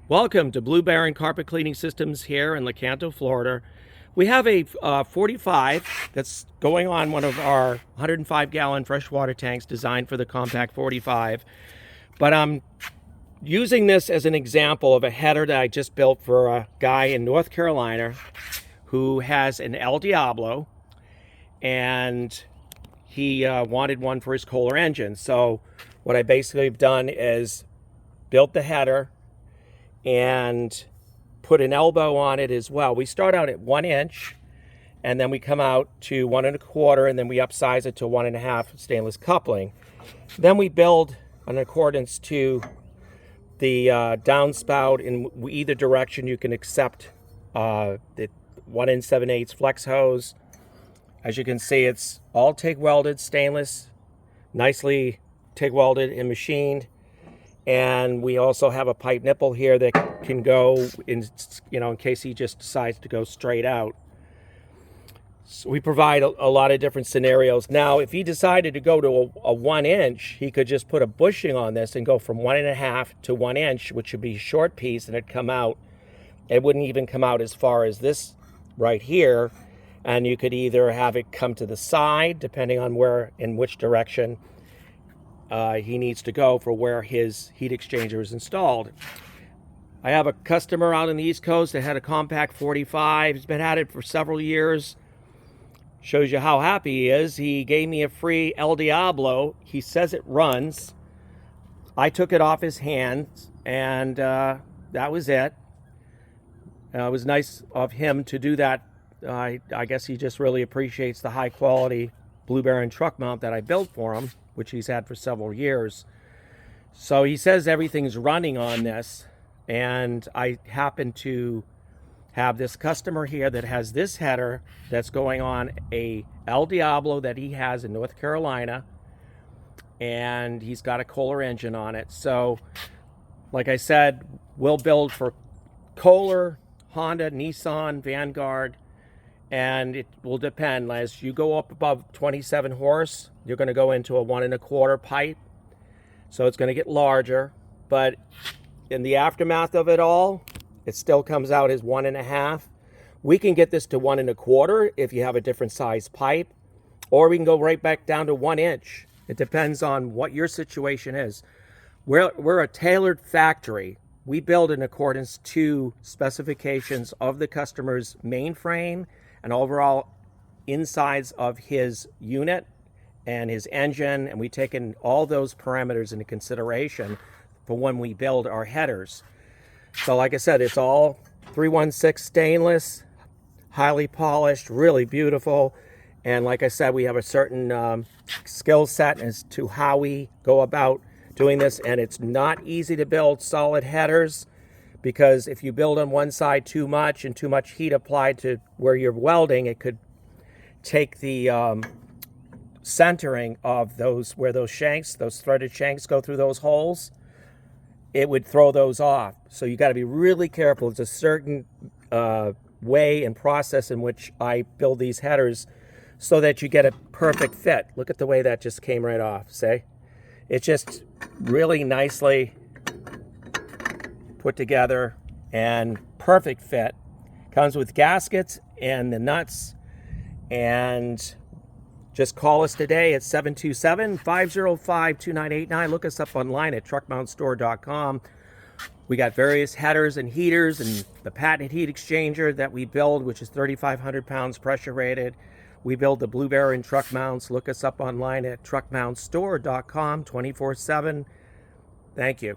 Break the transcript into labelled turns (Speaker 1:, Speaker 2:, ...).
Speaker 1: Welcome to Blue Baron Carpet Cleaning Systems here in Lecanto, Florida. We have a 45 that's going on one of our 105-gallon freshwater tanks designed for the compact 45. But I'm using this as an example of a header that I just built for a guy in North Carolina who has an El Diablo, and he wanted one for his Kohler engine. So what I basically have done is built the header and put an elbow on it as well. We start out at 1 inch, and then we come out to 1 1/4, and then we upsize it to 1 1/2 stainless coupling. Then we build in accordance to the downspout in either direction. You can accept the 1 7/8 flex hose. As you can see, it's all TIG welded stainless, nicely TIG welded and machined. And we also have a pipe nipple here that can go in, in case he just decides to go straight out. So we provide a lot of different scenarios. Now, if he decided to go to a 1 inch, he could just put a bushing on this and go from 1 1/2 to 1 inch, which would be a short piece, and it'd come out. It wouldn't even come out as far as this right here. And you could either have it come to the side, depending on in which direction he needs to go for where his heat exchanger is installed. I have a customer out on the East Coast that had a compact 45. He's been at it for several years. Shows you how happy he is. He gave me a free El Diablo. He says it runs. I took it off his hands, and that was it. It was nice of him to do that. I guess he just really appreciates the high quality Blue Baron truck mount that I built for him, which he's had for several years. So he says everything's running on this, and I happen to have this customer here that has this header that's going on a El Diablo that he has in North Carolina, and he's got a Kohler engine on it. So like I said, we'll build for Kohler, Honda, Nissan, Vanguard, and it will depend. As you go up above 27 horse, you're going to go into a 1 1/4 pipe, so it's going to get larger. But in the aftermath of it all, it still comes out as 1 1/2. We can get this to 1 1/4 if you have a different size pipe, or we can go right back down to 1 inch. It depends on what your situation is. We're a tailored factory. We build in accordance to specifications of the customer's mainframe and overall insides of his unit and his engine, and we take in all those parameters into consideration for when we build our headers. So like I said, it's all 316 stainless, highly polished, really beautiful. And like I said, we have a certain skill set as to how we go about doing this, and it's not easy to build solid headers, because if you build on one side too much and too much heat applied to where you're welding, it could take the centering of where those threaded shanks go through those holes. It would throw those off. So you got to be really careful. It's a certain way and process in which I build these headers so that you get a perfect fit. Look at the way that just came right off, see? It's just really nicely put together and perfect fit. Comes with gaskets and the nuts. And just call us today at 727-505-2989. Look us up online at truckmountstore.com. We got various headers and heaters and the patented heat exchanger that we build, which is 3,500 pounds pressure rated. We build the Blue Baron truck mounts. Look us up online at truckmountstore.com 24/7. Thank you.